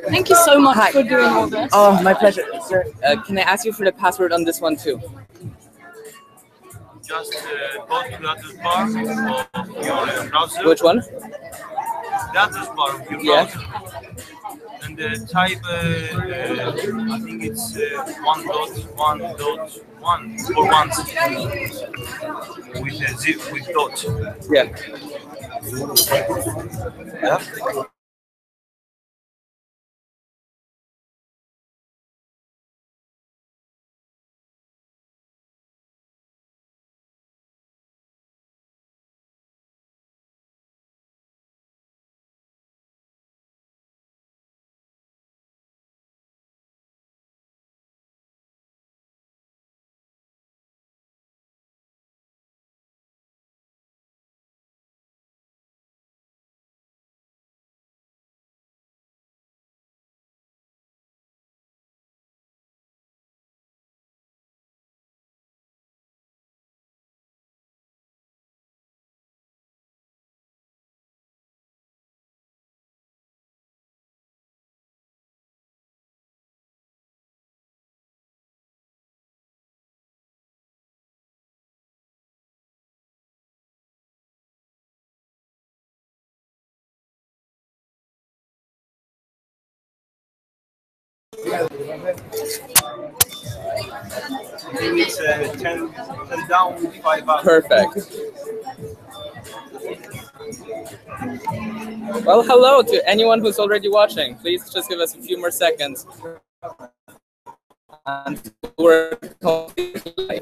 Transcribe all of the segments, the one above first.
Thank you so much for doing all this. Oh, my pleasure, sir. Can I ask you for the password on this one too? Just go to the address bar of your browser. Which one? The address bar of your browser. And type, I think it's 1.1.1 for once with dot. Yeah. Yeah. I think it's 10 down, 5 up. Perfect. Well, hello to anyone who's already watching. Please just give us a few more seconds. And we're completely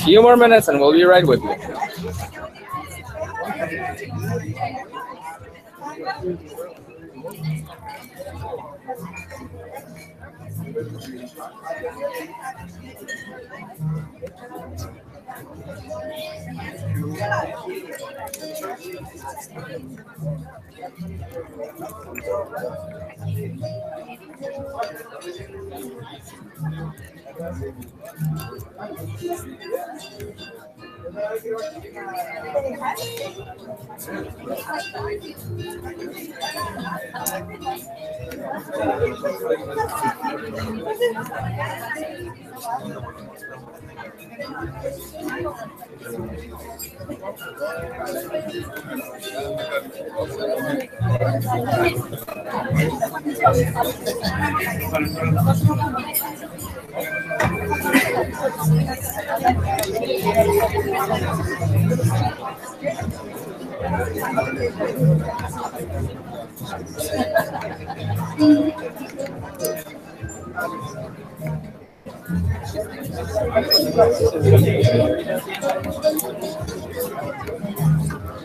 few more minutes and we'll be right with you.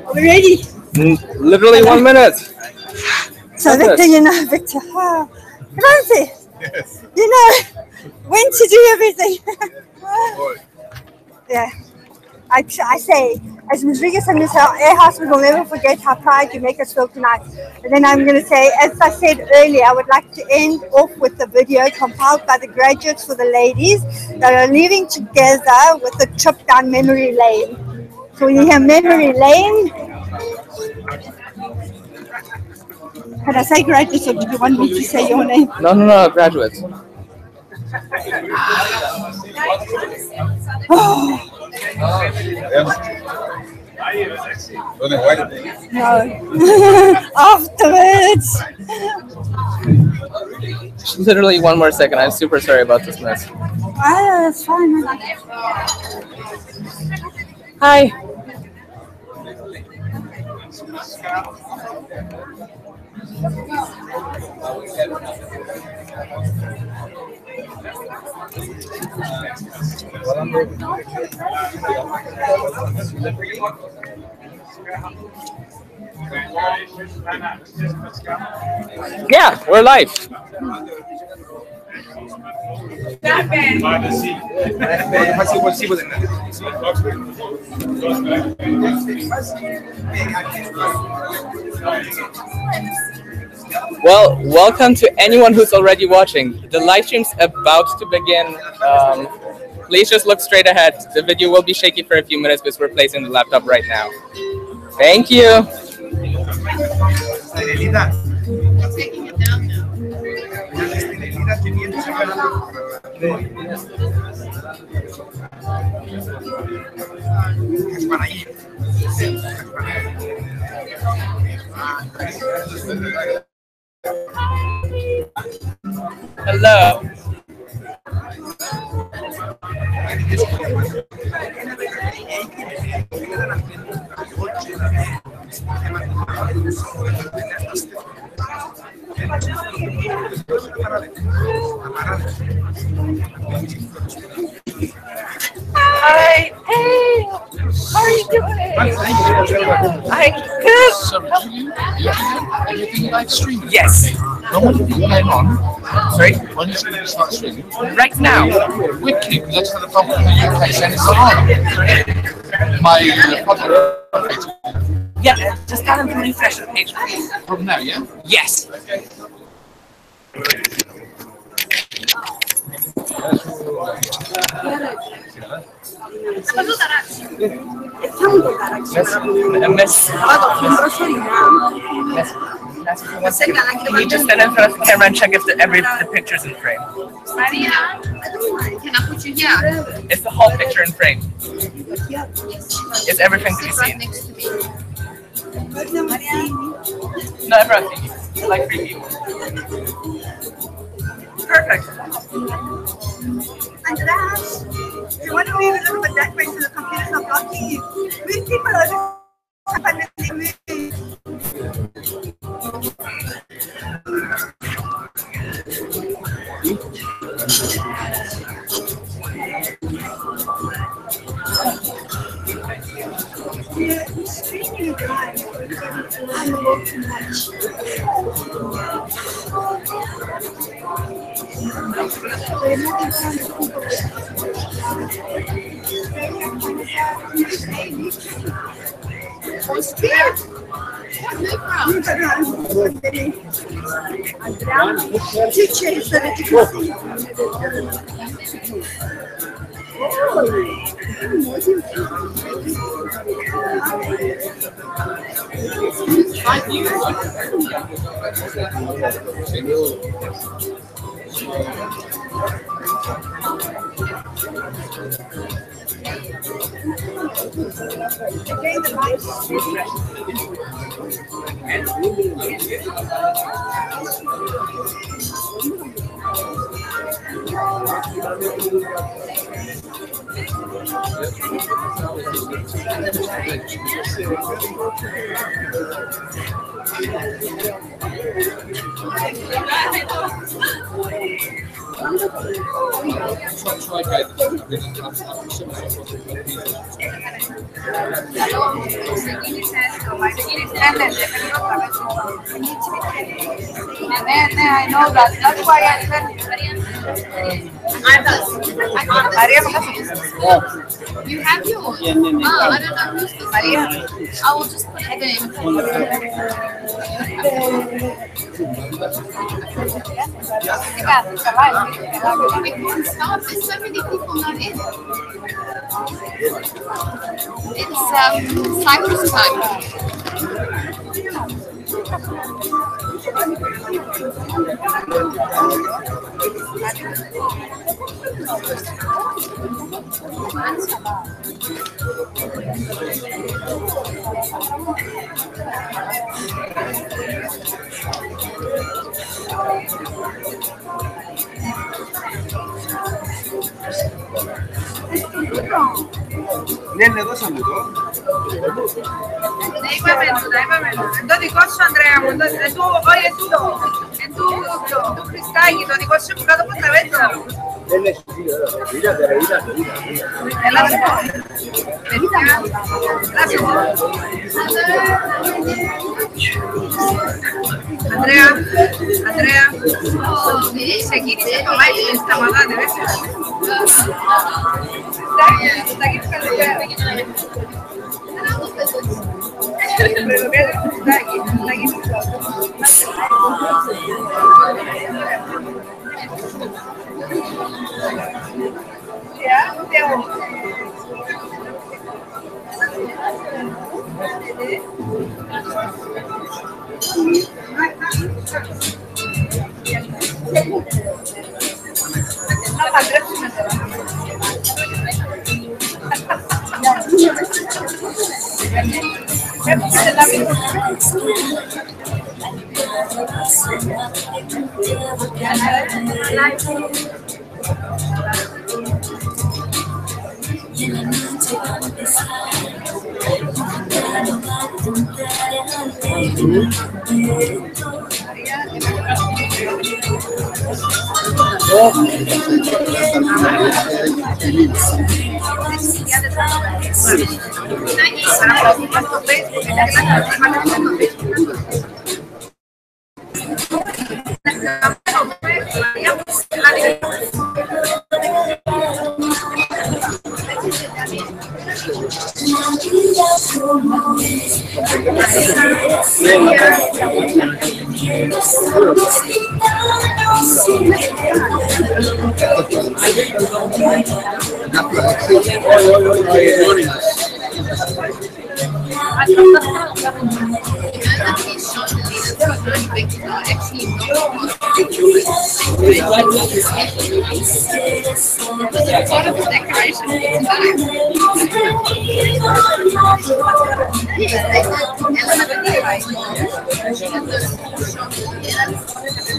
Are we ready? Literally 1 minute. So Victor, you know, Victor, Francie, yes. You know when to do everything. Yeah, I say, as Ms. Riga said, Ms. Airhouse, we will never forget how proud you make us feel tonight. And then I'm going to say, as I said earlier, I would like to end off with the video compiled by the graduates for the ladies that are leaving together with a trip down memory lane. So when you hear memory lane, can I say graduates or do you want me to say your name? No, graduates. Oh. No. Afterwards. Literally 1 more second. I'm super sorry about this mess. That's fine. Hi. Yeah, we're live. Well, welcome to anyone who's already watching. The live stream's about to begin. Please just look straight ahead. The video will be shaky for a few minutes because we're placing the laptop right now. Thank you. Hello. Hi. Hey. How are you doing? I'm good. So, everything live streaming? Yes. No one is going on. Sorry? When is going to start streaming? Right now. Wicked, because that's how the phone from the UK send it on. My product. Yeah, just tell them to refresh the page. From now, yeah? Yes. Can you just stand in front of the camera and check if the picture's in frame? Maria, can I put you here? Is the whole picture in frame? Is everything to be Sit right seen? next to me. No, everything. Like preview. Perfect. Andreas, do you want to move a little bit that way so the computer's not blocking you? Move people over. Yeah, it's extremely dry. I'm a little too much. I'm scared. Two chairs so that you can see. I know that. That's why I said you have yours. Oh, I don't know who's this. Maria. I will just put it in. Stop. There's so many people not in. It's Cyprus time. Ναι, δώσα μου το. Ναι, είπαμε. Εν το δικό σου, Ανδρέα μου, όχι εν τούτο. Εν του Χριστάκη, το δικό σου που κάτω από τα βέντρα. Andrea, Andrea, seguir dicendo live questa magari deve essere. Dai,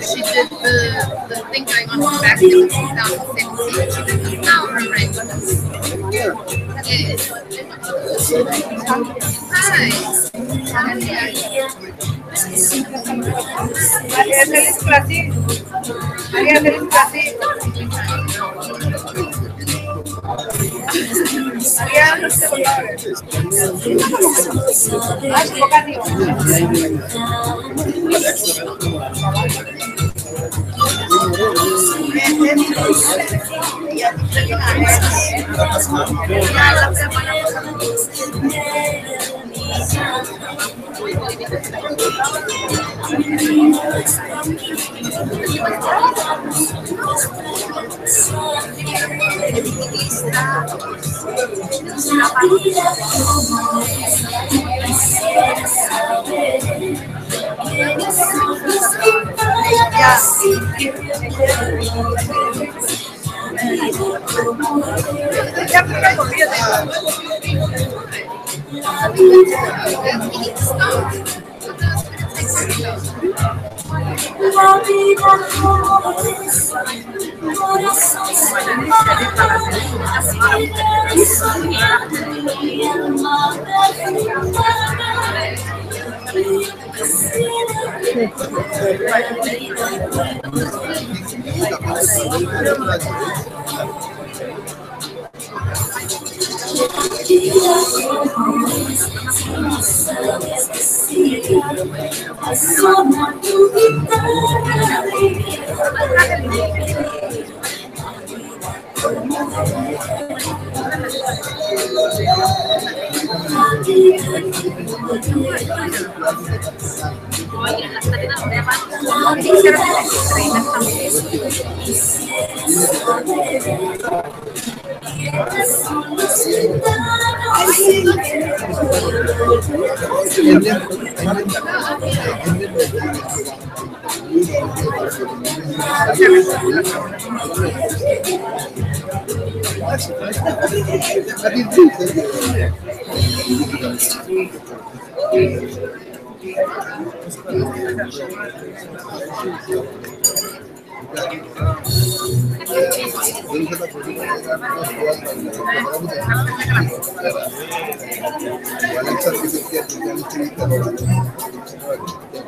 She did the thing going on back in 2017. She did the flower arrangements. Yes.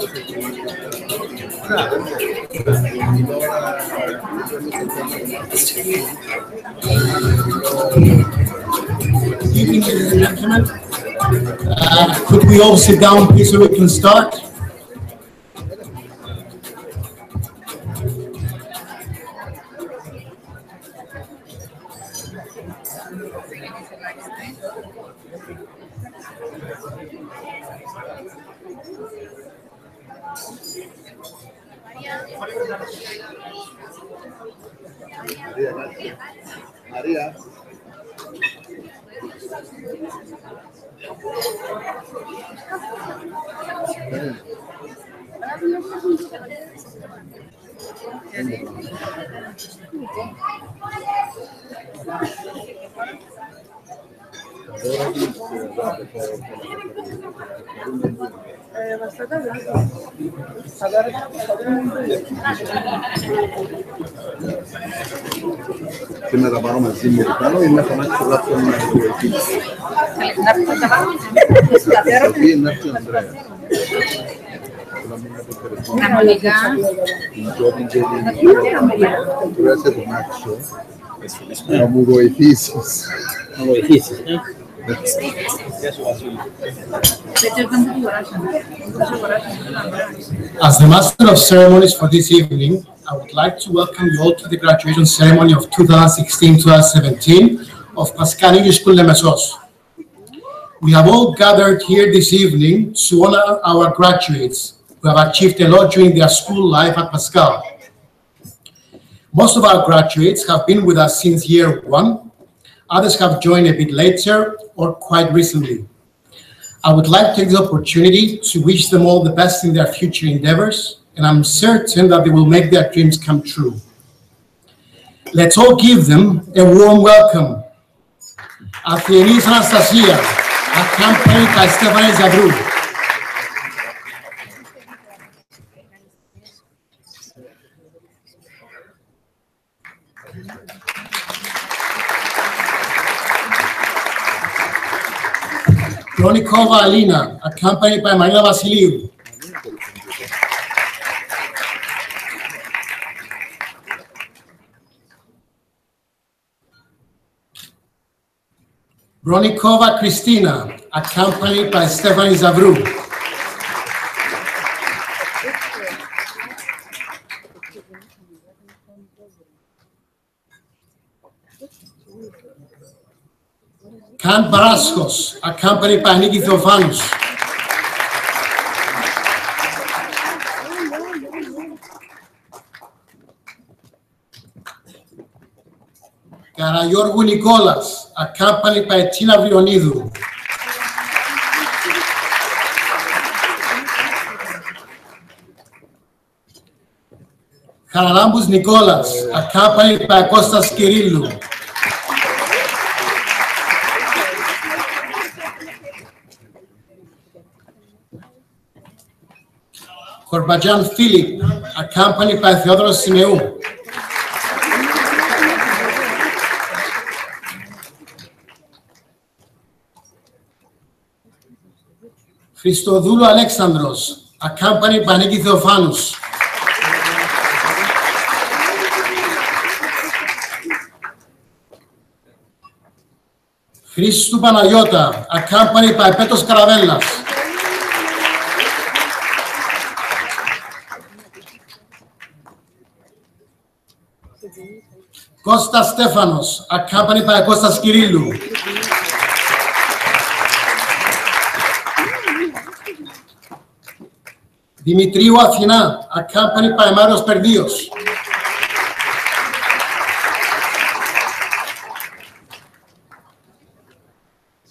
Evening, ladies and gentlemen. Could we all sit down, please, so we can start? Maria. Και να τα πάρω μαζί μου πάνω ή να φωνάξω κάποιον να το βοηθήσει. Αυτή είναι αυτή η Ανδρέα. Να μου βοηθήσεις. Να βοηθήσεις, As the Master of Ceremonies for this evening, I would like to welcome you all to the graduation ceremony of 2016-2017 of Pascal English School Limassol. We have all gathered here this evening to honor our graduates who have achieved a lot during their school life at Pascal. Most of our graduates have been with us since year one. Others have joined a bit later or quite recently. I would like to take the opportunity to wish them all the best in their future endeavors, and I'm certain that they will make their dreams come true. Let's all give them a warm welcome. Atheniis Anastasia, accompanied by Stephanie Zavru. Kronikova Alina, accompanied by Marina Vasiliou. Bronikova Christina, accompanied by Stephanie Zavru. Kan Baraskos, accompanied by Niki Theophanous. Karagioργou Nicolas, accompanied by Tina Vionidou. Charalambous Nicolas, accompanied by Kostas Kirillou. Korbajan Philip, accompanied by Theodoros Simeou. Christodoulou Alexandros, accompanied by Niki Theophanous. Christou Panayota, accompanied by Petros Karavellas. Kostas Stefanos, accompanied by Kostas Kirillou. Dimitriou Athina, accompanied by Marios Perdios.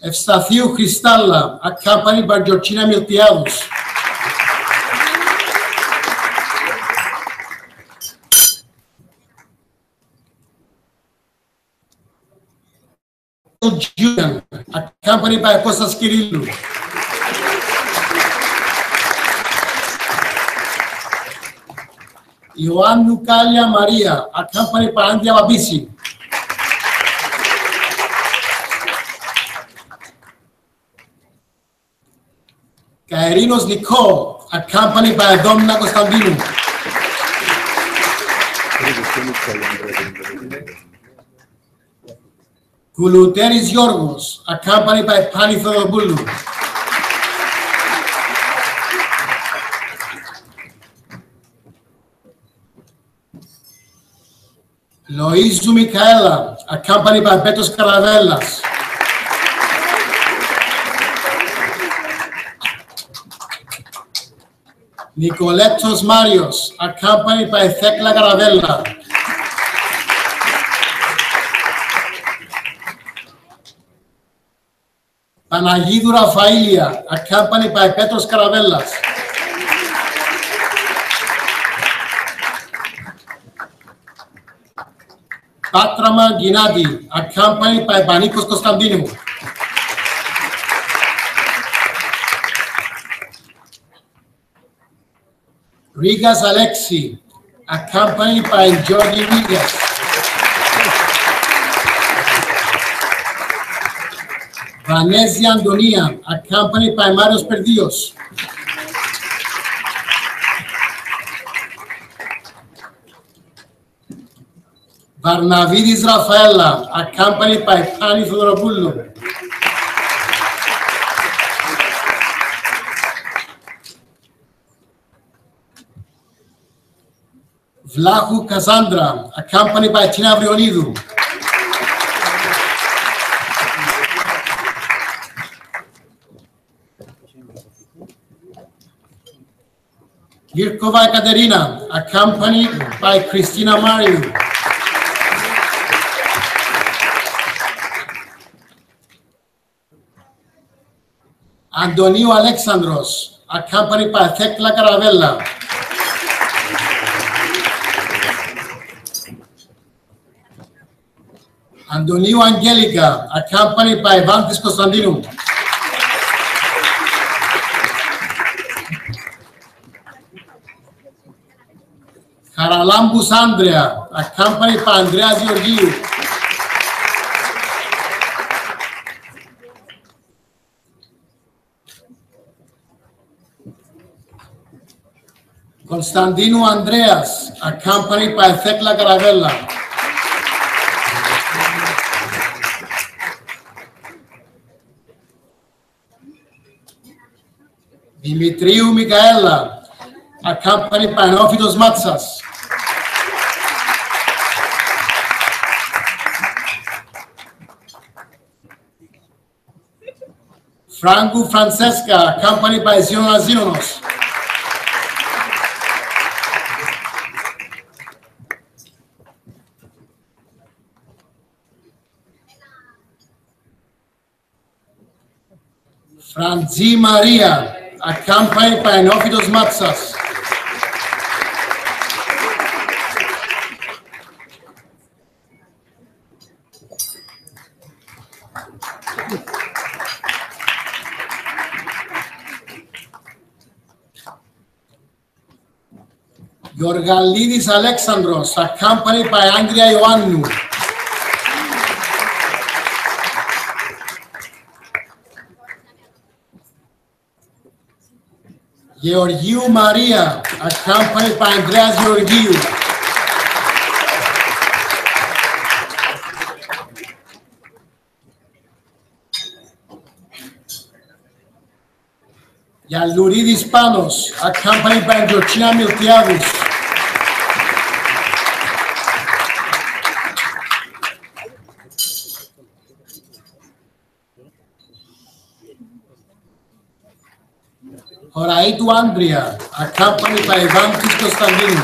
Ευσταθίου Christalla, accompanied by Georgina Miltiadous. Julian, accompanied by Kostas Kirillou. Ioannou Kalia Maria, accompanied by Andrea Babisi. Kaerinos Nicole, accompanied by Domna Konstantinou. Koulouteris Yorgos, accompanied by Pani Thodopoulou. Loizou Michaela, accompanied by Betos Karavellas. Nicoletos Marios, accompanied by Thekla Karavella. Παναγίδου Ραφαήλια, accompanied by Petros Karavellas. Patra Manginati, accompanied by Panikos Konstantinou. Rigas Alexi, accompanied by Georgi Rigas. Vanessa Antonia, accompanied by Marios Perdios. Varnavidis Rafaela, accompanied by Pani Thodopoulou. Vlachou Cassandra, accompanied by Tina Vriolidou. Girkova Ekaterina, accompanied by Christina Mariou. Antonio Alexandros, accompanied by Thekla Karavella. Antonio Angelica, accompanied by Vantis Konstantinou. Χαραλάμπους Άντρεα, accompanied by Andreas Georgiou. Konstantinou Andreas, accompanied by Thekla Karavella. Dimitriou Mikaela, accompanied by Neophytos Matsas. Franco Francesca, accompanied by Zionas Zinonos. Franzi Maria, accompanied by Neophytos Matsas. Georgalidis Alexandros, accompanied by Andrea Ioannou. Georgiou Maria, accompanied by Andreas Georgiou. Yallouridis Panos, accompanied by Georgina Miltiadis. Horaitou Andrea, accompanied by Vantis Konstantinou.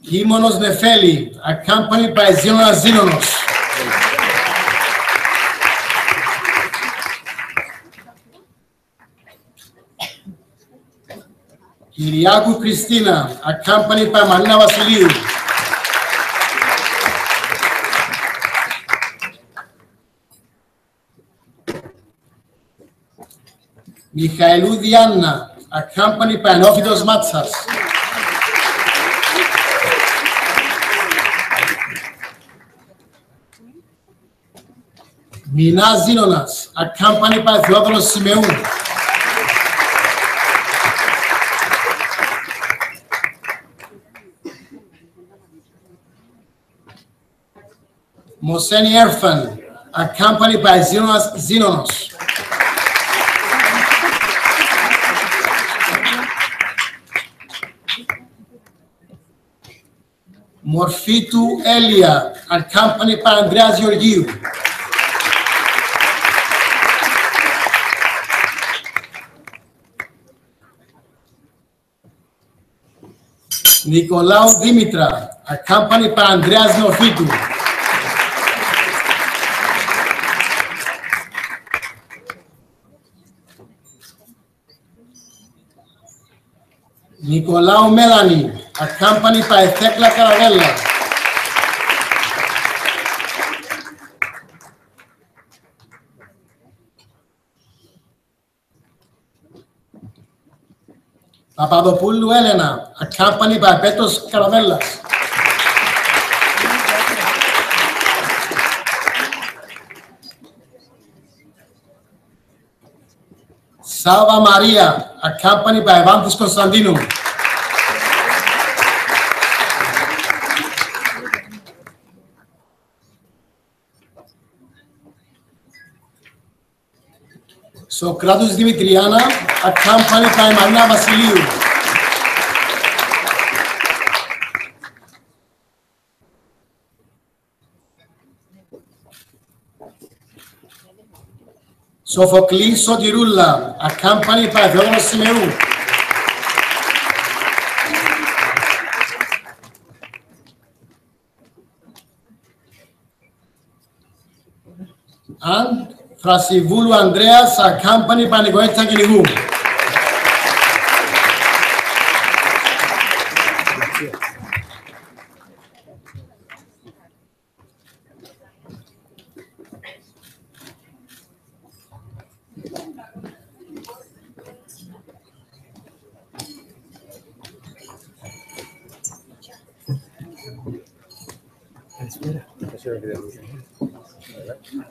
Kimonos Nefeli, accompanied by Zionas Zinonos. Kyriakou Christina, accompanied by Marina Vasiliou. Michailou Diana, accompanied by Neophytos Matsas. Mina Zinonas, accompanied by Theodoros Simeou. Moseni Erfan, accompanied by Zinonos. Morfitu Elia, accompanied by Andreas Georgiou. Nicolaou Dimitra, accompanied by Andreas Neofitou. Nicolaou Melanie, accompanied by Thekla Caravella. Papadopoulou Elena, accompanied by Petros Caravellas. Salva Maria, accompanied by Evanthis Konstantinou. Socrates Dimitriana, accompanied by Marina Vasiliou. Sophocles Sotiroula, accompanied by Theodoros Simeou. And Frasivoulou Andreas, accompanied by Nicoletta Guinigou.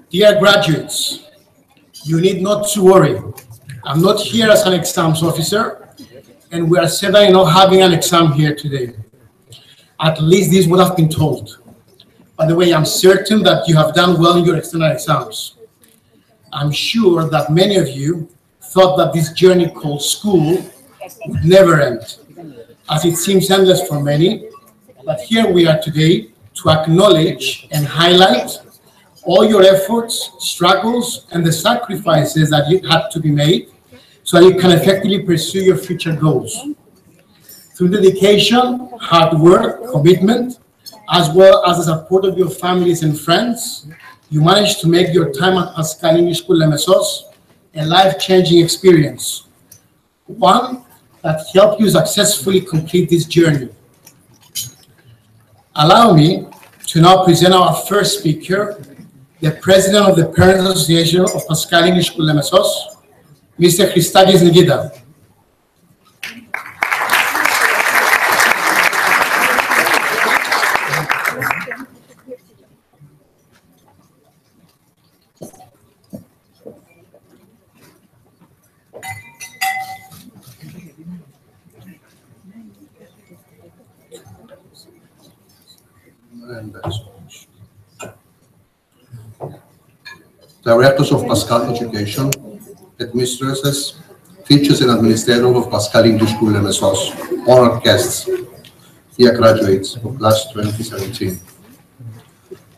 Dear graduates, you need not to worry. I'm not here as an exams officer, and we are certainly not having an exam here today. At least this would have been told. By the way, I'm certain that you have done well in your external exams. I'm sure that many of you thought that this journey called school would never end, as it seems endless for many. But here we are today to acknowledge and highlight all your efforts, struggles, and the sacrifices that you had to be made so that you can effectively pursue your future goals. Through dedication, hard work, commitment, as well as the support of your families and friends, you managed to make your time at Pascal English School Limassol a life-changing experience, one that helped you successfully complete this journey. Allow me to now present our first speaker, the President of the Parents Association of Pascal English School Limassol, Mr. Christakis Nikita. Directors of Pascal Education, administrators, teachers and administrators of Pascal English School Limassol, honored guests, dear graduates of class 2017.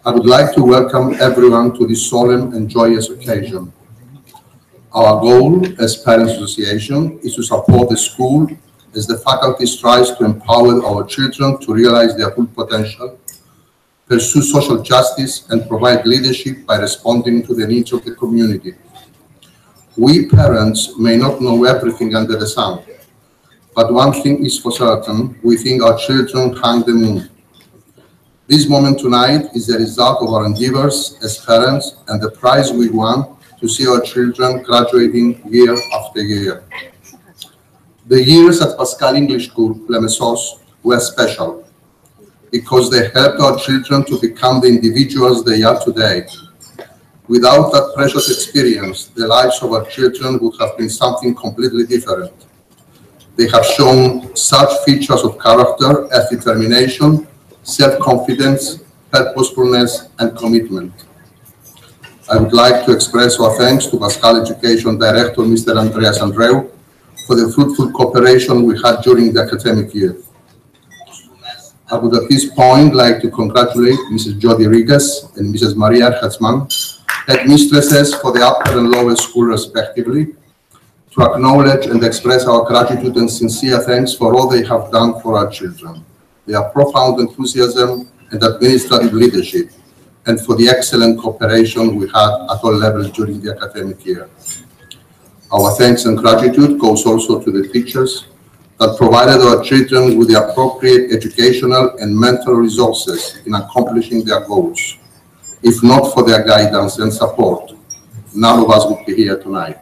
I would like to welcome everyone to this solemn and joyous occasion. Our goal as Parents Association is to support the school as the faculty strives to empower our children to realize their full potential, pursue social justice, and provide leadership by responding to the needs of the community. We parents may not know everything under the sun, but one thing is for certain: we think our children hang the moon. This moment tonight is the result of our endeavors as parents and the prize we won to see our children graduating year after year. The years at Pascal English School Limassol were special because they helped our children to become the individuals they are today. Without that precious experience, the lives of our children would have been something completely different. They have shown such features of character as determination, self-confidence, purposefulness, and commitment. I would like to express our thanks to Pascal Education Director, Mr. Andreas Andreou, for the fruitful cooperation we had during the academic year. I would at this point like to congratulate Mrs. Jody Rigas and Mrs. Maria Hertzman, headmistresses for the upper and lower school respectively, to acknowledge and express our gratitude and sincere thanks for all they have done for our children, their profound enthusiasm and administrative leadership, and for the excellent cooperation we had at all levels during the academic year. Our thanks and gratitude goes also to the teachers that provided our children with the appropriate educational and mental resources in accomplishing their goals. If not for their guidance and support, none of us would be here tonight.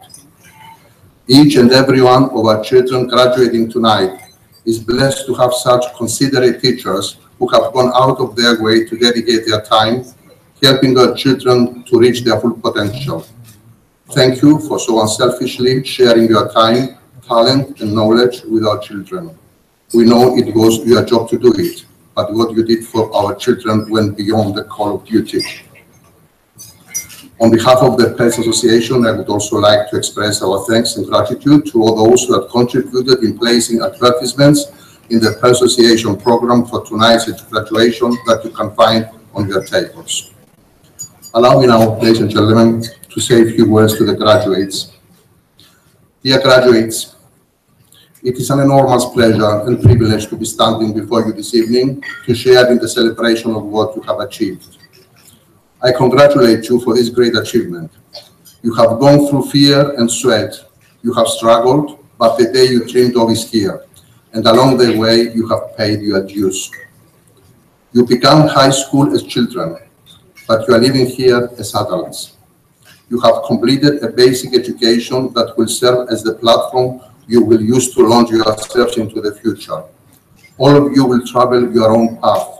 Each and every one of our children graduating tonight is blessed to have such considerate teachers who have gone out of their way to dedicate their time, helping our children to reach their full potential. Thank you for so unselfishly sharing your time, talent, and knowledge with our children. We know it was your job to do it, but what you did for our children went beyond the call of duty. On behalf of the PES Association, I would also like to express our thanks and gratitude to all those who have contributed in placing advertisements in the PES Association program for tonight's graduation that you can find on your tables. Allow me now, ladies and gentlemen, to say a few words to the graduates. Dear graduates, it is an enormous pleasure and privilege to be standing before you this evening to share in the celebration of what you have achieved. I congratulate you for this great achievement. You have gone through fear and sweat. You have struggled, but the day you dreamed of is here, and along the way you have paid your dues. You began high school as children, but you are living here as adults. You have completed a basic education that will serve as the platform you will use to launch yourselves into the future. All of you will travel your own path.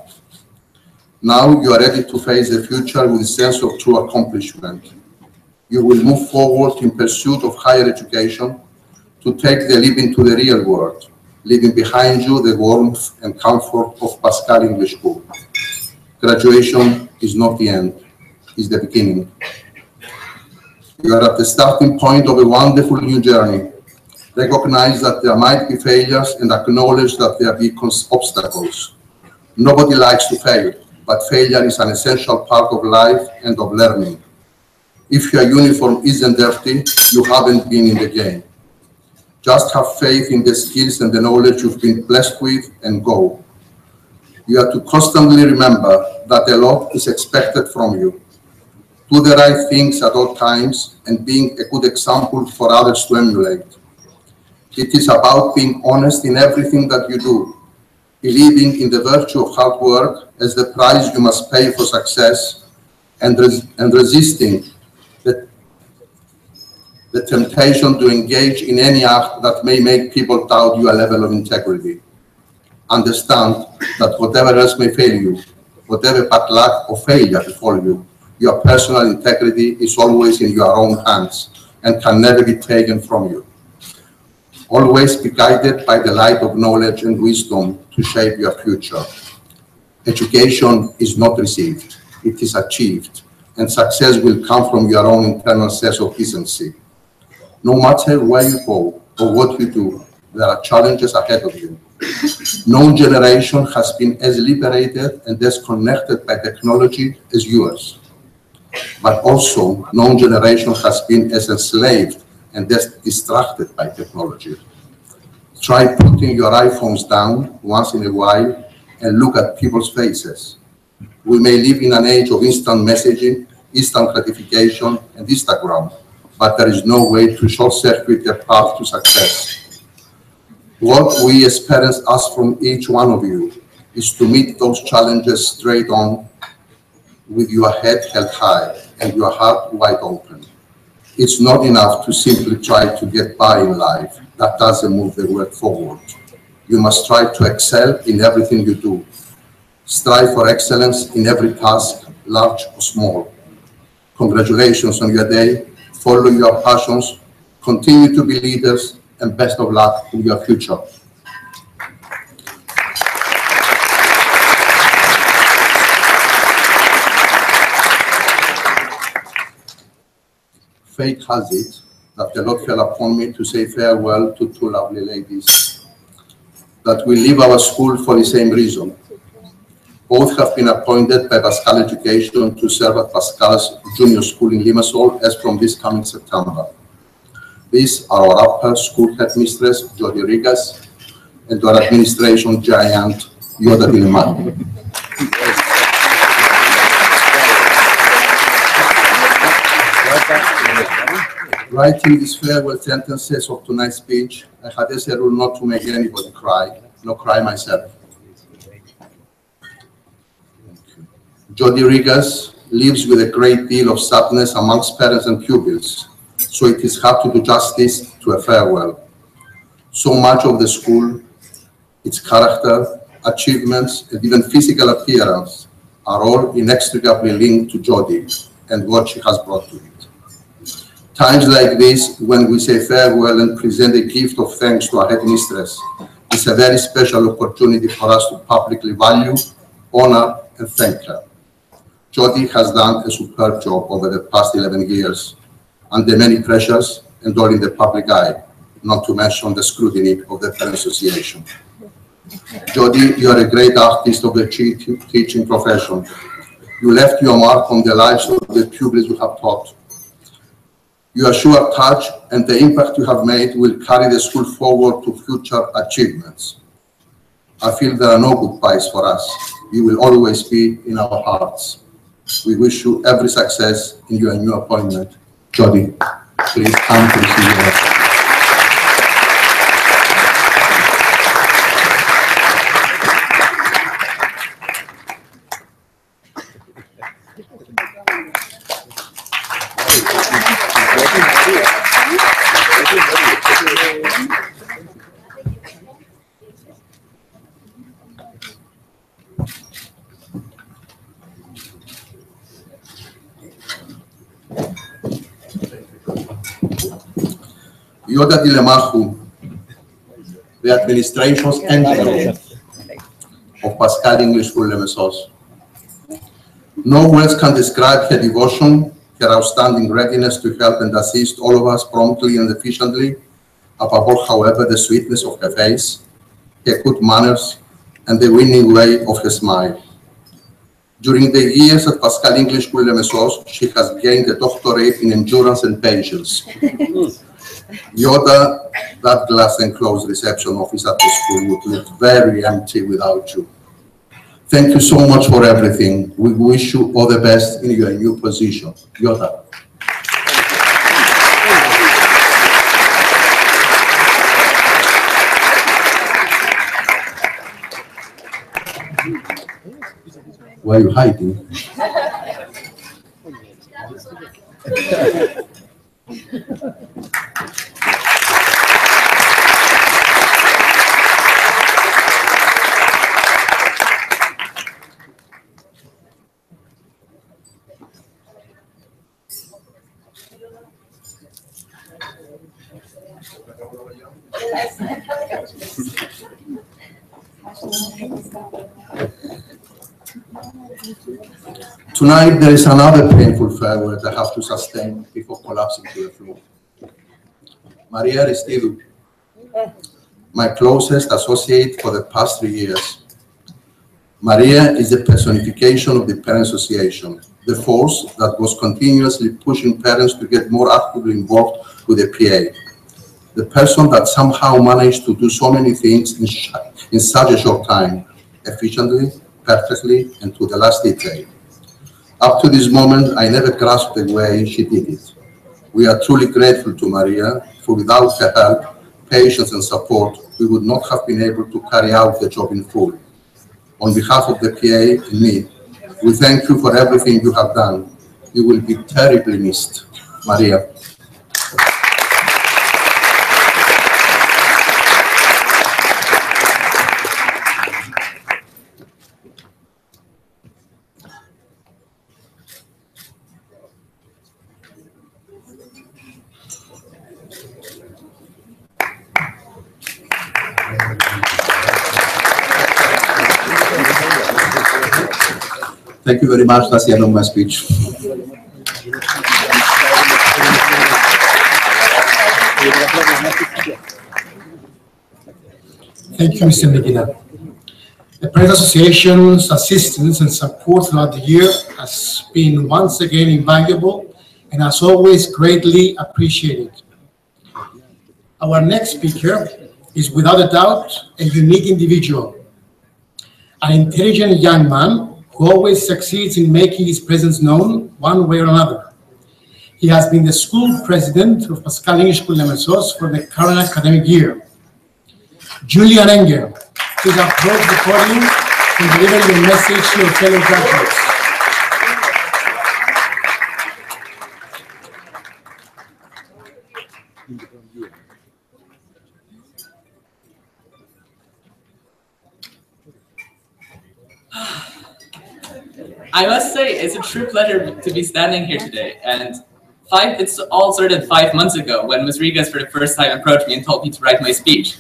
Now you are ready to face the future with a sense of true accomplishment. You will move forward in pursuit of higher education to take the leap into the real world, leaving behind you the warmth and comfort of Pascal English School. Graduation is not the end, it's the beginning. You are at the starting point of a wonderful new journey. Recognize that there might be failures and acknowledge that there be obstacles. Nobody likes to fail, but failure is an essential part of life and of learning. If your uniform isn't dirty, you haven't been in the game. Just have faith in the skills and the knowledge you've been blessed with and go. You have to constantly remember that a lot is expected from you. Do the right things at all times and being a good example for others to emulate. It is about being honest in everything that you do, believing in the virtue of hard work as the price you must pay for success, and resisting the temptation to engage in any act that may make people doubt your level of integrity. Understand that whatever else may fail you, whatever bad luck or failure befall you, your personal integrity is always in your own hands and can never be taken from you. Always be guided by the light of knowledge and wisdom to shape your future. Education is not received, it is achieved, and success will come from your own internal sense of decency. No matter where you go or what you do, there are challenges ahead of you. No generation has been as liberated and as connected by technology as yours. But also, no generation has been as enslaved and as distracted by technology. Try putting your iPhones down once in a while and look at people's faces. We may live in an age of instant messaging, instant gratification, and Instagram, but there is no way to short-circuit their path to success. What we as parents ask from each one of you is to meet those challenges straight on, with your head held high and your heart wide open. It's not enough to simply try to get by in life. That doesn't move the world forward. You must try to excel in everything you do. Strive for excellence in every task, large or small. Congratulations on your day. Follow your passions. Continue to be leaders, and best of luck in your future. Fate has it that the Lord fell upon me to say farewell to two lovely ladies that will leave our school for the same reason. Both have been appointed by Pascal Education to serve at Pascal's junior school in Limassol as from this coming September. These are our upper school headmistress, Jody Rigas, and our administration giant, Yoda Limassol. Writing these farewell sentences of tonight's speech, I had as a rule not to make anybody cry, nor cry myself. Jody Rigas lives with a great deal of sadness amongst parents and pupils, so it is hard to do justice to a farewell. So much of the school, its character, achievements, and even physical appearance are all inextricably linked to Jody and what she has brought to it. Times like this, when we say farewell and present a gift of thanks to our headmistress, is a very special opportunity for us to publicly value, honor, and thank her. Jody has done a superb job over the past 11 years, under many pressures and all in the public eye, not to mention the scrutiny of the Parent Association. Jody, you are a great artist of the teaching profession. You left your mark on the lives of the pupils you have taught. Your sure touch and the impact you have made will carry the school forward to future achievements. I feel there are no goodbyes for us. You will always be in our hearts. We wish you every success in your new appointment. Jody, please come to receive us. Yoda Dilemachu, the administration's angel of Pascal English School Graduates. No words can describe her devotion, her outstanding readiness to help and assist all of us promptly and efficiently, above all, however, the sweetness of her face, her good manners, and the winning way of her smile. During the years at Pascal English School Graduates, she has gained a doctorate in endurance and patience. Yoda, that glass enclosed reception office at the school would look very empty without you. Thank you so much for everything. We wish you all the best in your new position. Yoda. Why are you hiding? Tonight, there is another painful farewell that I have to sustain before collapsing to the floor. Maria Aristidu, my closest associate for the past 3 years. Maria is the personification of the Parent Association, the force that was continuously pushing parents to get more actively involved with the PA. The person that somehow managed to do so many things in such a short time, efficiently, perfectly, and to the last detail. Up to this moment, I never grasped the way she did it. We are truly grateful to Maria, for without her help, patience, and support, we would not have been able to carry out the job in full. On behalf of the PA and me, we thank you for everything you have done. You will be terribly missed. Maria. Thank you very much. That's the end of my speech. Thank you, Mr. Medina. The Parent Association's assistance and support throughout the year has been once again invaluable and as always greatly appreciated. Our next speaker is without a doubt a unique individual, an intelligent young man who always succeeds in making his presence known one way or another. He has been the school president of Pascal English School Graduates for the current academic year. Julian Engel, please approach the podium and deliver your message to your fellow graduates. I must say, it's a true pleasure to be standing here today. And it's all started 5 months ago when Ms. Rigas for the first time approached me and told me to write my speech.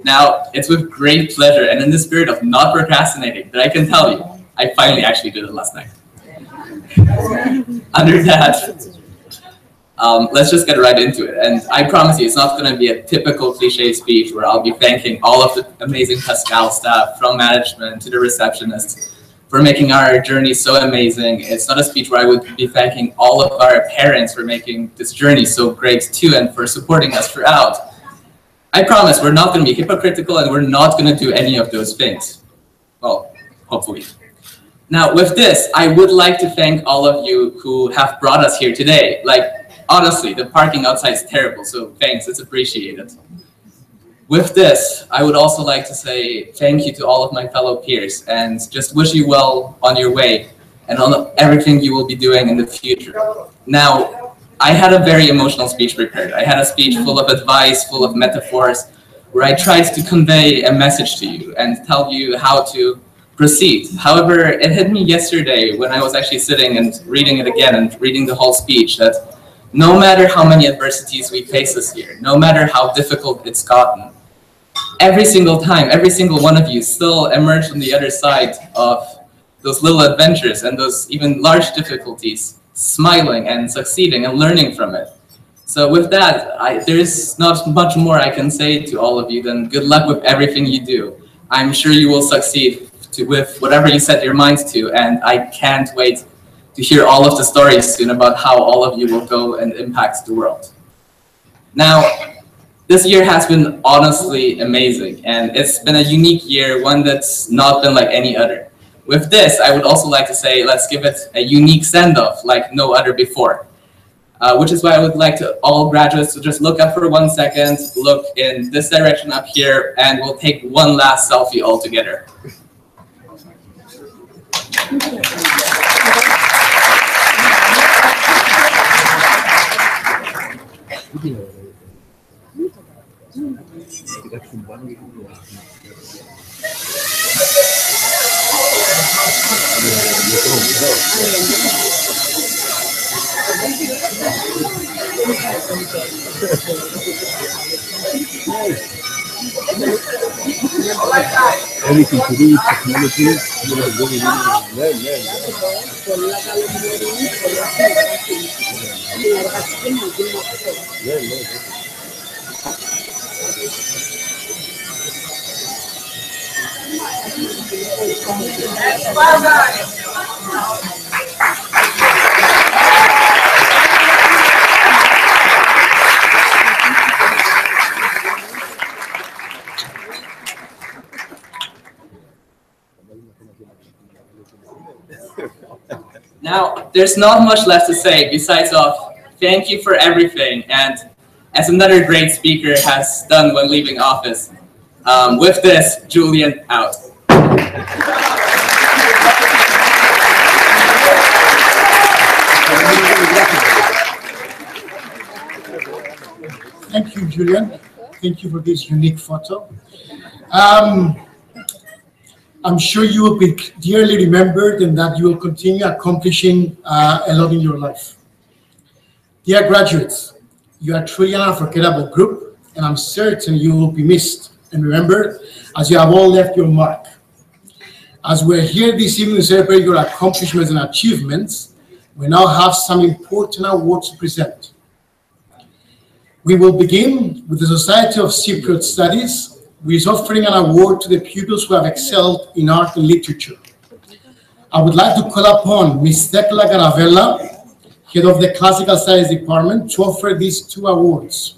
Now, it's with great pleasure and in the spirit of not procrastinating that I can tell you, I finally actually did it last night. Under that, let's just get right into it. And I promise you, it's not going to be a typical cliche speech where I'll be thanking all of the amazing Pascal staff, from management to the receptionists, for making our journey so amazing. It's not a speech where I would be thanking all of our parents for making this journey so great too and for supporting us throughout. I promise we're not going to be hypocritical and we're not going to do any of those things. Well, hopefully. Now with this, I would like to thank all of you who have brought us here today. Like, honestly, the parking outside is terrible, so thanks, it's appreciated. With this, I would also like to say thank you to all of my fellow peers and just wish you well on your way and on everything you will be doing in the future. Now, I had a very emotional speech prepared. I had a speech full of advice, full of metaphors, where I tried to convey a message to you and tell you how to proceed. However, it hit me yesterday when I was actually sitting and reading it again and reading the whole speech that no matter how many adversities we face this year, no matter how difficult it's gotten, every single time, every single one of you still emerged on the other side of those little adventures and those even large difficulties, smiling and succeeding and learning from it. So with that, there's not much more I can say to all of you than good luck with everything you do. I'm sure you will succeed with whatever you set your minds to, and I can't wait to hear all of the stories soon about how all of you will go and impact the world. Now, this year has been honestly amazing, and it's been a unique year, one that's not been like any other. With this, I would also like to say, let's give it a unique send-off like no other before. Which is why I would like to all graduates to just look up for 1 second, look in this direction up here, and we'll take one last selfie all together. Anything to do with technology, Now, there's not much left to say besides thank you for everything, and as another great speaker has done when leaving office, with this, Julian out. Thank you, Julian. Thank you for this unique photo. I'm sure you will be dearly remembered and that you will continue accomplishing a lot in your life. Dear graduates, you are truly an unforgettable group, and I'm certain you will be missed and remembered as you have all left your mark. As we're here this evening to celebrate your accomplishments and achievements, we now have some important awards to present. We will begin with the Society of Cypriot Studies, which is offering an award to the pupils who have excelled in art and literature. I would like to call upon Ms. Thekla Garavella, head of the Classical Studies Department, to offer these two awards.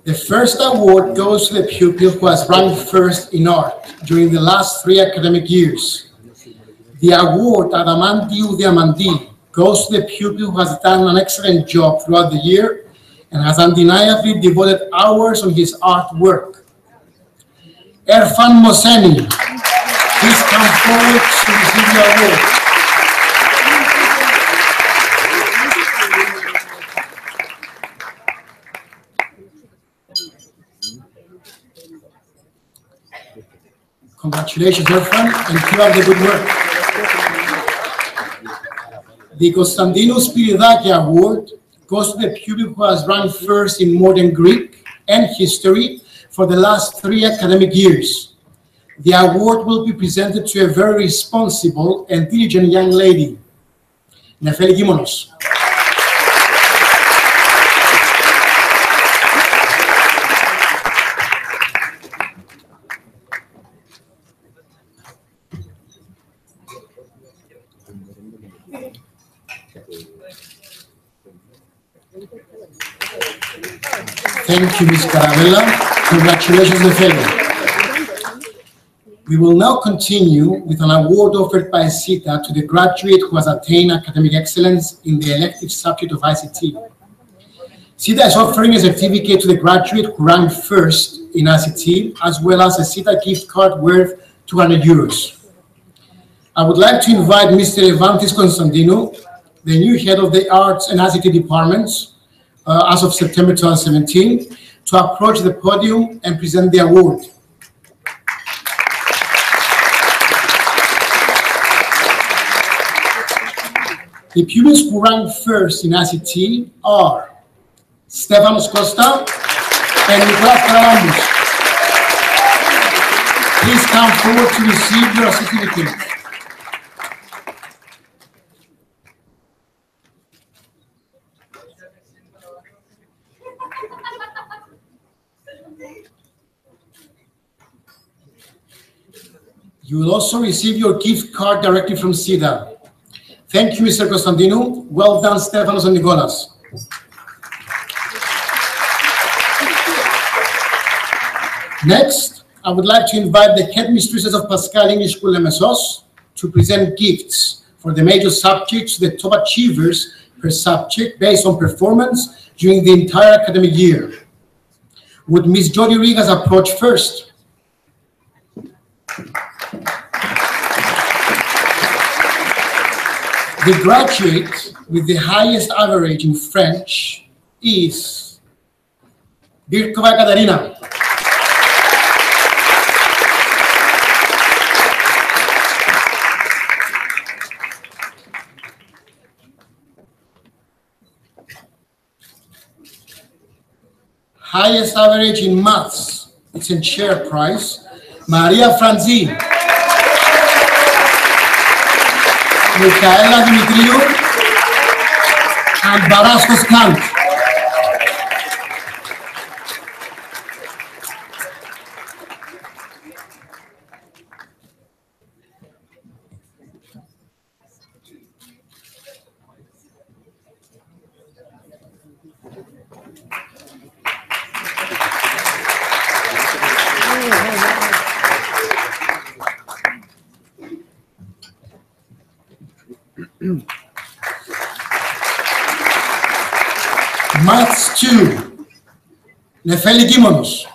The first award goes to the pupil who has ranked first in art during the last 3 academic years. The award, Adamanti Udiamandi, goes to the pupil who has done an excellent job throughout the year and has undeniably devoted hours on his artwork. Erfan Moseni, please come forward to receive the award. Congratulations, Erfan, and keep up the good work. The Konstantinos Spiridaki Award goes to the pupil who has ranked first in modern Greek and history for the last 3 academic years. The award will be presented to a very responsible and diligent young lady, Nefeli Gimonos. Thank you, Ms. Caravella. Congratulations, Nefeli. We will now continue with an award offered by CETA to the graduate who has attained academic excellence in the elective subject of ICT. CETA is offering a certificate to the graduate who ranked first in ICT, as well as a CETA gift card worth €200. I would like to invite Mr. Evantis Konstantinou, the new head of the Arts and ICT departments, as of September 2017, to approach the podium and present the award. The pupils who ranked first in ICT are Stefanos Costa and Nicolas Karalambous. Please come forward to receive your certificate. You will also receive your gift card directly from CETA. Thank you, Mr. Konstantinou. Well done, Stefanos and Nicolas. Next, I would like to invite the headmistresses of Pascal English School Limassol to present gifts for the major subjects to the top achievers per subject based on performance during the entire academic year. Would Ms. Jody Rigas approach first? The graduate with the highest average in French is Birkova Katarina. Highest average in maths, it's in share price, Maria Franzi. Michaela Dimitriou and Baraskos Kant. Maths 2, Nefeli Gimonos.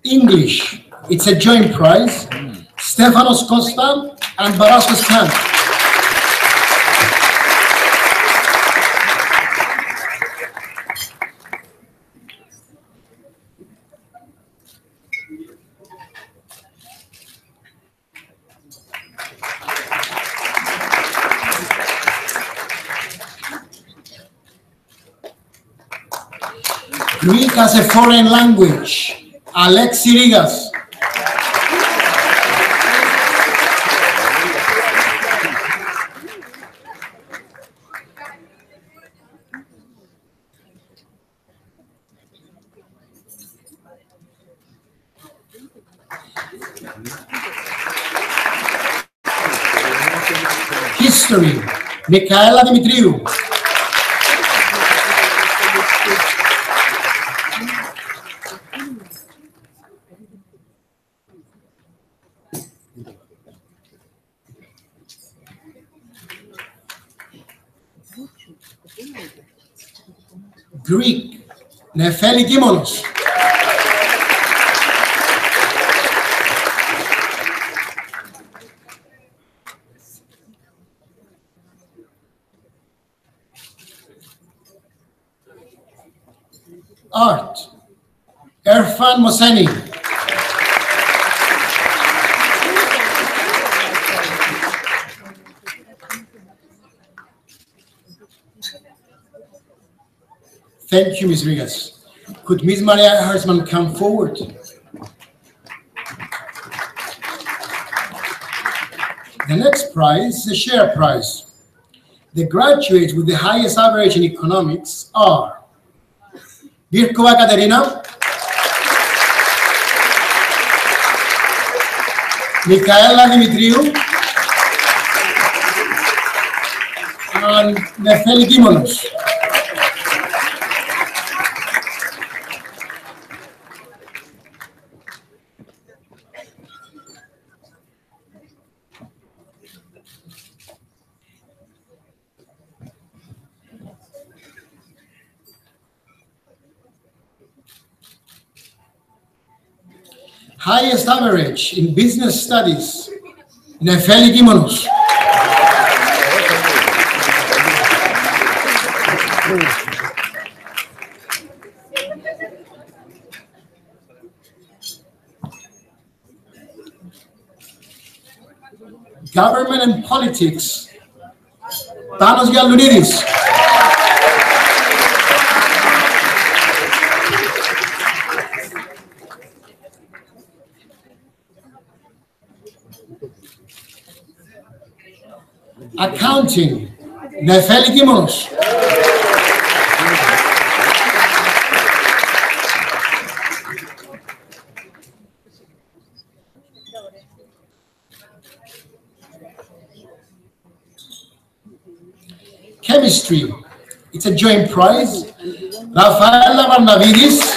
English, it's a joint prize, Stefanos Costa and Baraskos Kant. Greek as a foreign language, Alexi Rigas. History, Michaela Dimitriou. Greek, Nefeli Kimonos. Art, Erfan Moseni. Thank you, Ms. Rigas. Could Ms. Maria Hersman come forward? The next prize is a share prize. The graduates with the highest average in economics are Virkova Katerina, Michaela Dimitriou, and Nefeli Kimonos. Highest average in business studies, Nefeli Kimonos. Government and Politics, Panos Giallounidis. Accounting, Nefeli Kimonos. Chemistry, it's a joint prize, Rafaela Barnavidis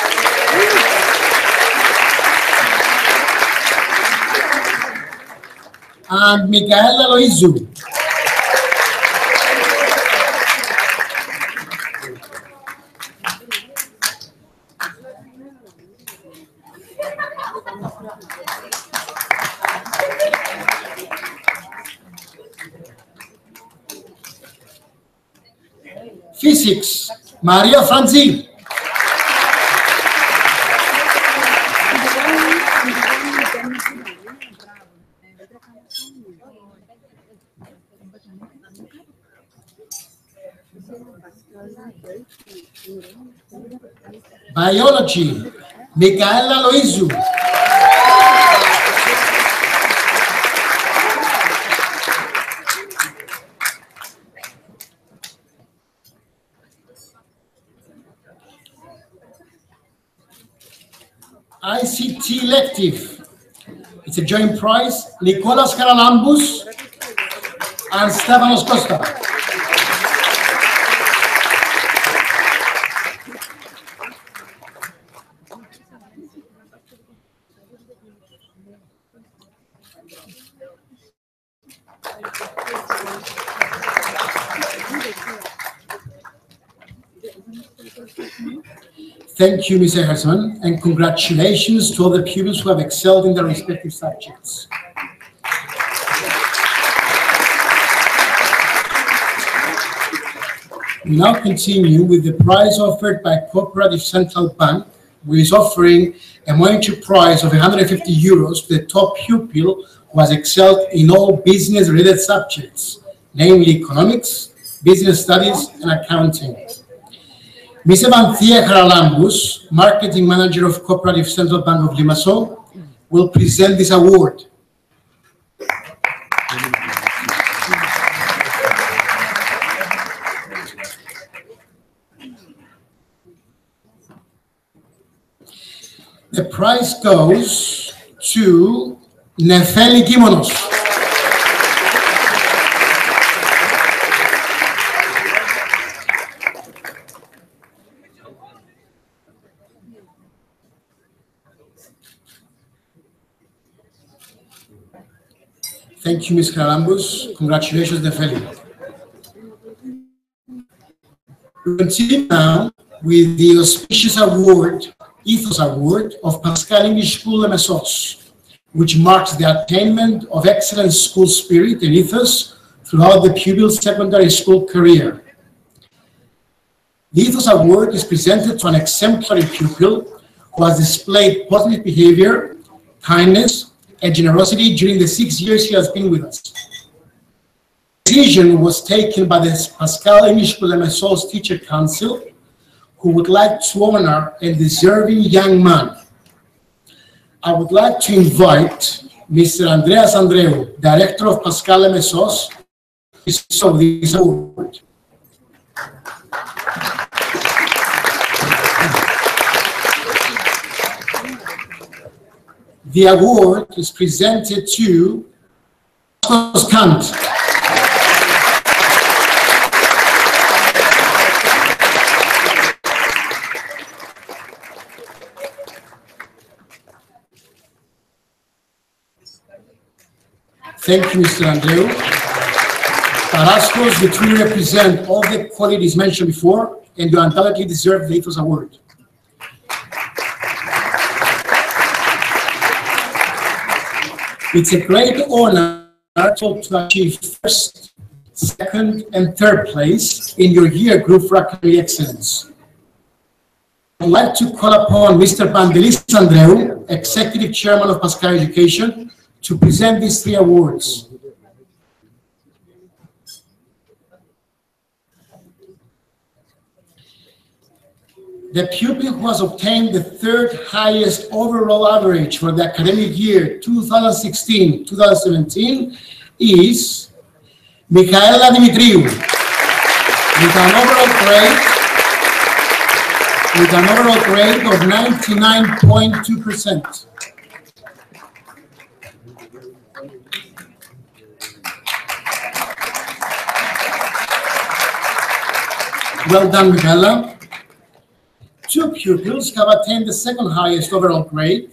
and Michaela Loizou. Physics, Maria Franzi. Biology, Michaela Loizou. ICT elective, it's a joint prize, Nicolas Karalambous and Stefanos Costa. Thank you, Mr. Hersman, and congratulations to all the pupils who have excelled in their respective subjects. We now continue with the prize offered by Cooperative Central Bank, which is offering a monetary prize of 150 euros to the top pupil who has excelled in all business-related subjects, namely economics, business studies, and accounting. Ms. Evanthea Haralambous, Marketing Manager of Cooperative Central Bank of Limassol, will present this award. The prize goes to Nefeli Kimonos. Thank you, Ms. Haralambous. Congratulations, Nefeli. We continue now with the auspicious award, Ethos Award of Pascal English School Graduates, which marks the attainment of excellent school spirit and ethos throughout the pupil's secondary school career. The Ethos Award is presented to an exemplary pupil who has displayed positive behavior, kindness, and generosity during the 6 years he has been with us. The decision was taken by the Pascal English School Graduates Teacher Council, who would like to honor a deserving young man. I would like to invite Mr. Andreas Andreou, Director of Pascal Graduates, to receive this award. The award is presented to Kant. Thank you, Mr. Andreou. Paraskos, you truly represent all the qualities mentioned before, and you undoubtedly deserve the Ethos Award. It's a great honor to achieve first, second, and third place in your year group for academic excellence. I'd like to call upon Mr. Pantelis Andreou, Executive Chairman of Pascal Education, to present these 3 awards. The pupil who has obtained the 3rd highest overall average for the academic year 2016-2017 is Michaela Dimitriou, with an overall grade of 99.2%. Well done, Michaela. 2 pupils have attained the 2nd highest overall grade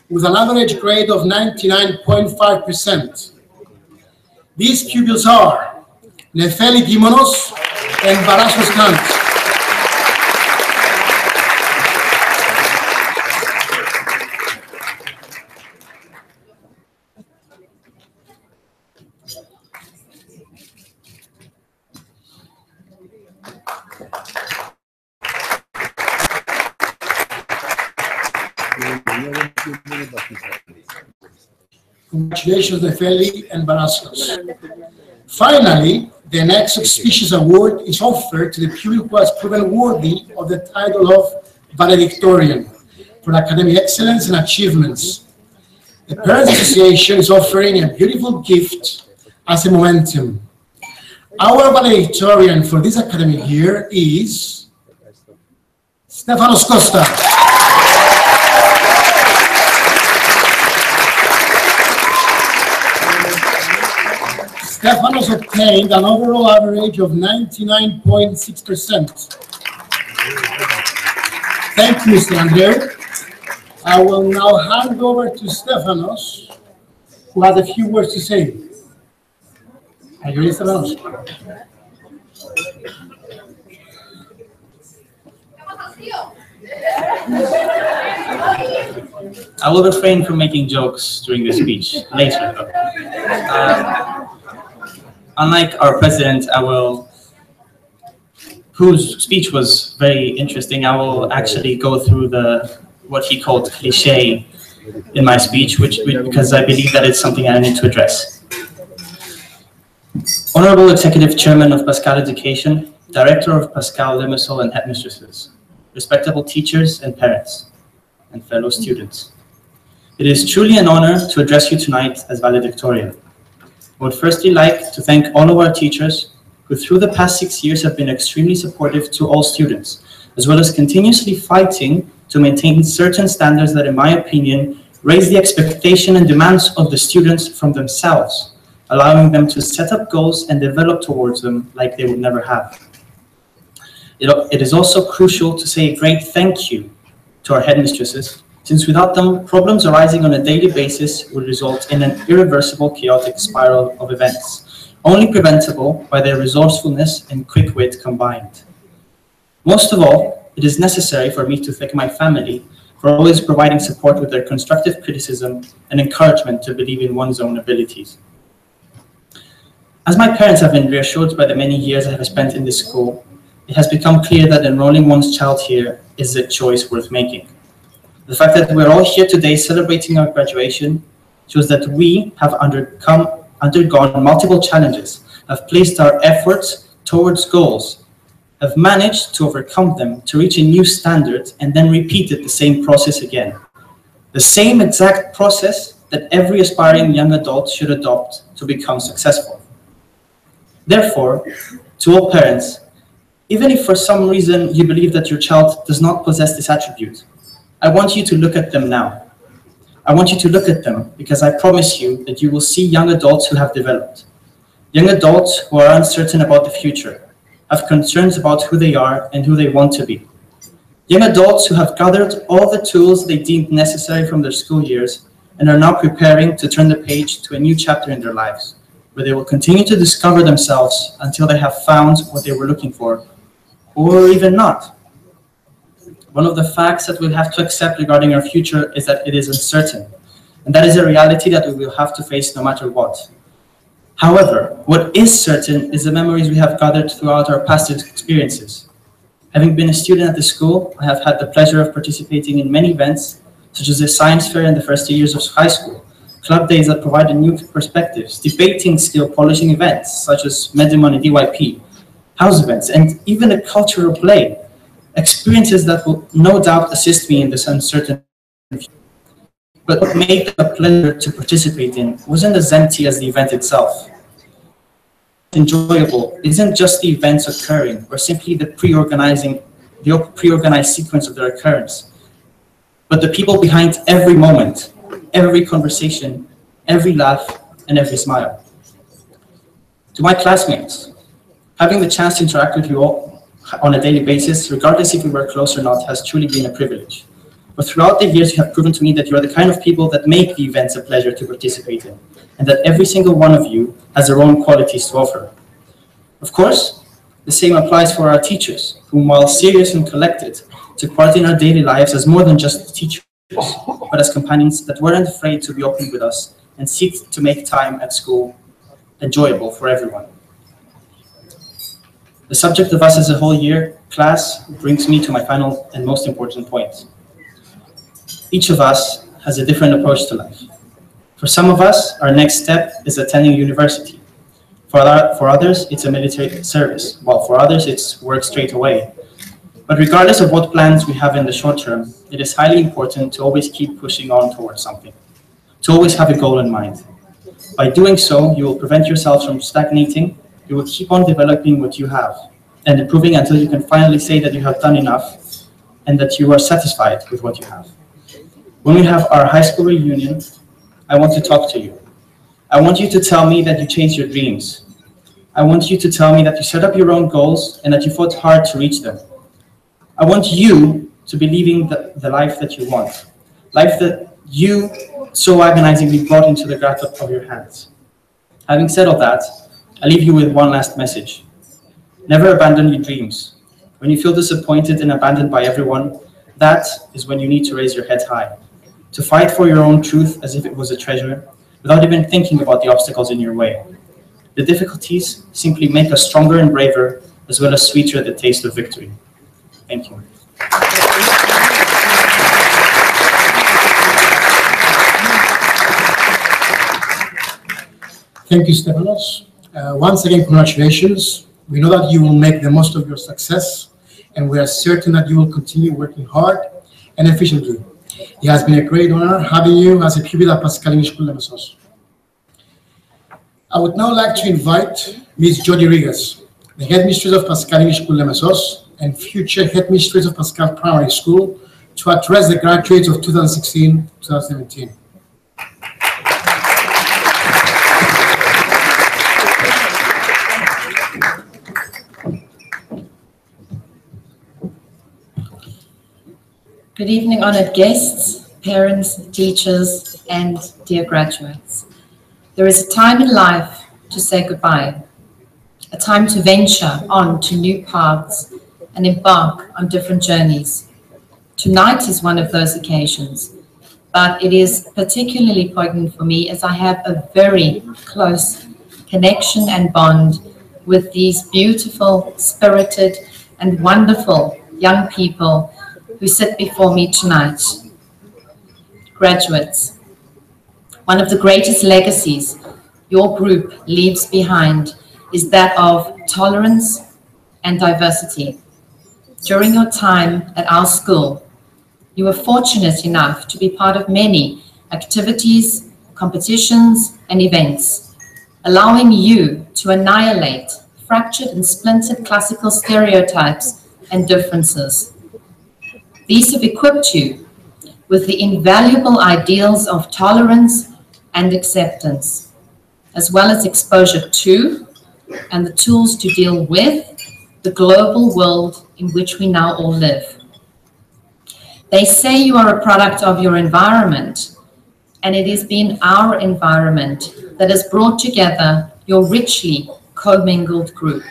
with an average grade of 99.5%. These pupils are Nefeli Kimonos and Paraskos Kant. Congratulations, Nefeli and Paraskos. Finally, the next auspicious award is offered to the pupil who has proven worthy of the title of valedictorian for academic excellence and achievements. The Parents Association is offering a beautiful gift as a momentum. Our valedictorian for this academic year is Stefanos Costa. Stefanos obtained an overall average of 99.6%. Thank you, Mr. Andreou. I will now hand over to Stefanos, who has a few words to say. Are you ready, Stefanos? I will refrain from making jokes during the speech later, though. Unlike our president, whose speech was very interesting, I will actually go through what he called cliché in my speech, because I believe that it's something I need to address. Honorable Executive Chairman of Pascal Education, Director of Pascal Limassol and Headmistresses, respectable teachers and parents, and fellow students. It is truly an honor to address you tonight as valedictorian. I would firstly like to thank all of our teachers who through the past 6 years have been extremely supportive to all students, as well as continuously fighting to maintain certain standards that, in my opinion, raise the expectation and demands of the students from themselves, allowing them to set up goals and develop towards them like they would never have. It is also crucial to say a great thank you to our headmistresses, since without them, problems arising on a daily basis would result in an irreversible chaotic spiral of events, only preventable by their resourcefulness and quick wit combined. Most of all, it is necessary for me to thank my family for always providing support with their constructive criticism and encouragement to believe in one's own abilities. As my parents have been reassured by the many years I have spent in this school, it has become clear that enrolling one's child here is a choice worth making. The fact that we're all here today celebrating our graduation shows that we have undergone multiple challenges, have placed our efforts towards goals, have managed to overcome them to reach a new standard and then repeated the same process again. The same exact process that every aspiring young adult should adopt to become successful. Therefore, to all parents, even if for some reason you believe that your child does not possess this attribute, I want you to look at them now. I want you to look at them because I promise you that you will see young adults who have developed. Young adults who are uncertain about the future, have concerns about who they are and who they want to be. Young adults who have gathered all the tools they deemed necessary from their school years and are now preparing to turn the page to a new chapter in their lives, where they will continue to discover themselves until they have found what they were looking for, or even not. One of the facts that we'll have to accept regarding our future is that it is uncertain, and that is a reality that we will have to face no matter what. However, what is certain is the memories we have gathered throughout our past experiences. Having been a student at the school, I have had the pleasure of participating in many events, such as the science fair in the first 2 years of high school, club days that provided new perspectives, debating skill polishing events, such as Medimon and DYP, house events, and even a cultural play. Experiences that will no doubt assist me in this uncertain future. But what made it a pleasure to participate in wasn't as empty as the event itself. Enjoyable isn't just the events occurring or simply the pre-organized sequence of their occurrence, but the people behind every moment, every conversation, every laugh, and every smile. To my classmates, having the chance to interact with you all on a daily basis, regardless if we were close or not, has truly been a privilege. But throughout the years, you have proven to me that you are the kind of people that make the events a pleasure to participate in, and that every single one of you has their own qualities to offer. Of course, the same applies for our teachers, whom, while serious and collected, took part in our daily lives as more than just teachers, but as companions that weren't afraid to be open with us and seek to make time at school enjoyable for everyone. The subject of us as a whole year, class, brings me to my final and most important point. Each of us has a different approach to life. For some of us, our next step is attending university. For others, it's a military service, while for others, it's work straight away. But regardless of what plans we have in the short term, it is highly important to always keep pushing on towards something, to always have a goal in mind. By doing so, you will prevent yourselves from stagnating. You will keep on developing what you have and improving until you can finally say that you have done enough and that you are satisfied with what you have. When we have our high school reunion, I want to talk to you. I want you to tell me that you chased your dreams. I want you to tell me that you set up your own goals and that you fought hard to reach them. I want you to be living the life that you want, life that you so agonizingly brought into the grasp of your hands. Having said all that, I leave you with one last message. Never abandon your dreams. When you feel disappointed and abandoned by everyone, that is when you need to raise your head high, to fight for your own truth as if it was a treasure, without even thinking about the obstacles in your way. The difficulties simply make us stronger and braver, as well as sweeter the taste of victory. Thank you. Thank you, Stefanos. Once again, congratulations. We know that you will make the most of your success and we are certain that you will continue working hard and efficiently. It has been a great honor having you as a pupil at Pascal English School Limassol. I would now like to invite Ms. Jody Rigas, the headmistress of Pascal English School Limassol and future headmistress of Pascal Primary School, to address the graduates of 2016-2017. Good evening, honored guests, parents, teachers, and dear graduates. There is a time in life to say goodbye, a time to venture on to new paths and embark on different journeys. Tonight is one of those occasions, but it is particularly poignant for me as I have a very close connection and bond with these beautiful, spirited, and wonderful young people who sit before me tonight. Graduates, one of the greatest legacies your group leaves behind is that of tolerance and diversity. During your time at our school, you were fortunate enough to be part of many activities, competitions, and events, allowing you to annihilate fractured and splintered classical stereotypes and differences. These have equipped you with the invaluable ideals of tolerance and acceptance, as well as exposure to and the tools to deal with the global world in which we now all live. They say you are a product of your environment, and it has been our environment that has brought together your richly commingled group.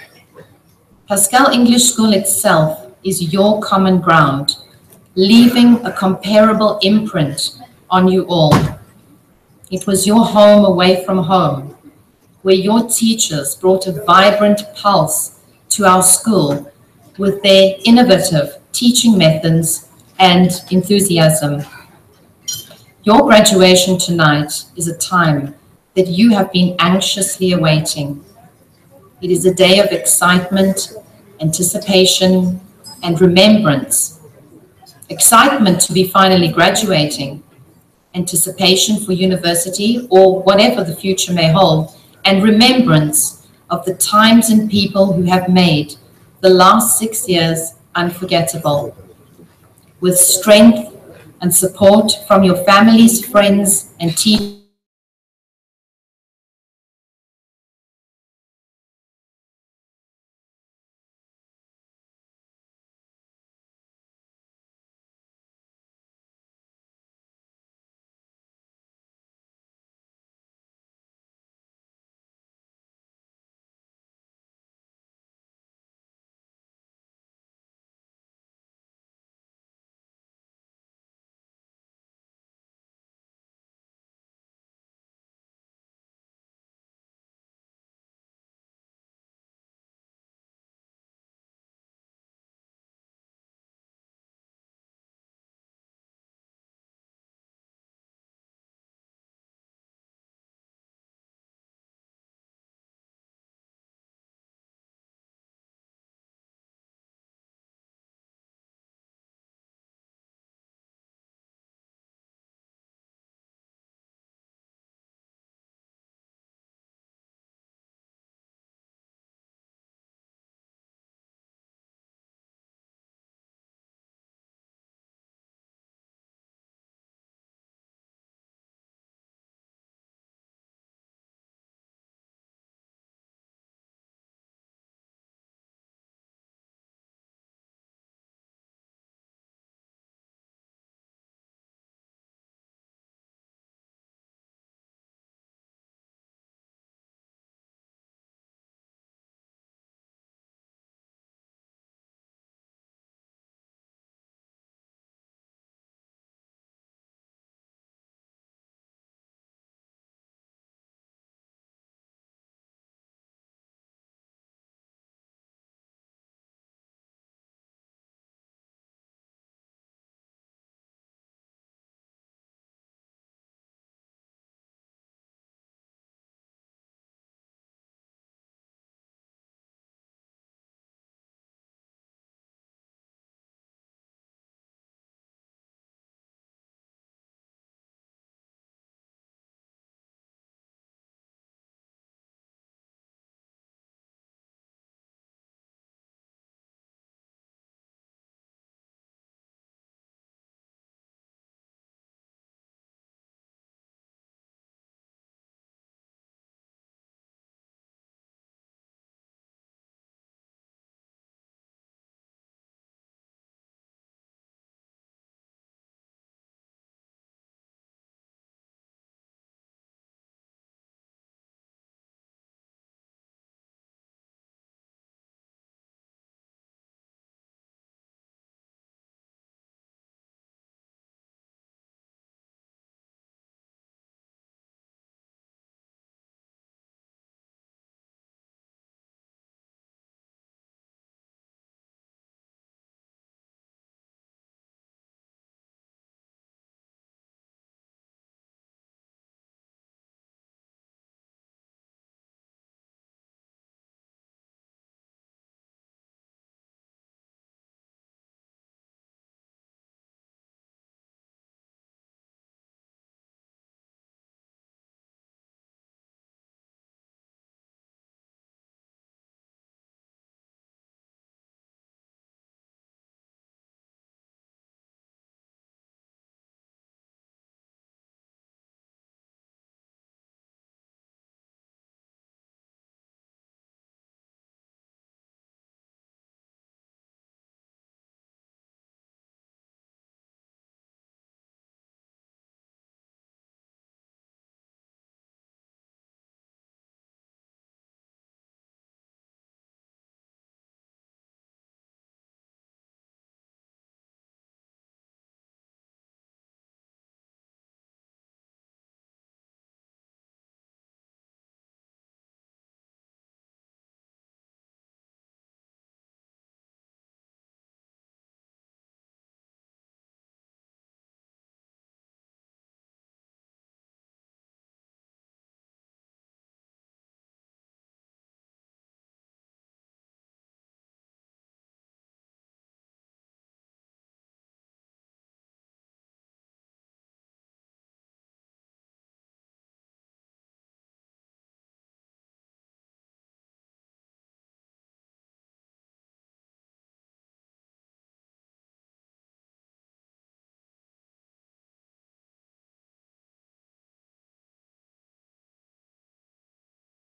Pascal English School itself is your common ground, leaving a comparable imprint on you all. It was your home away from home, where your teachers brought a vibrant pulse to our school with their innovative teaching methods and enthusiasm. Your graduation tonight is a time that you have been anxiously awaiting. It is a day of excitement, anticipation, and remembrance. Excitement to be finally graduating, anticipation for university or whatever the future may hold, and remembrance of the times and people who have made the last 6 years unforgettable. With strength and support from your families, friends, and teachers,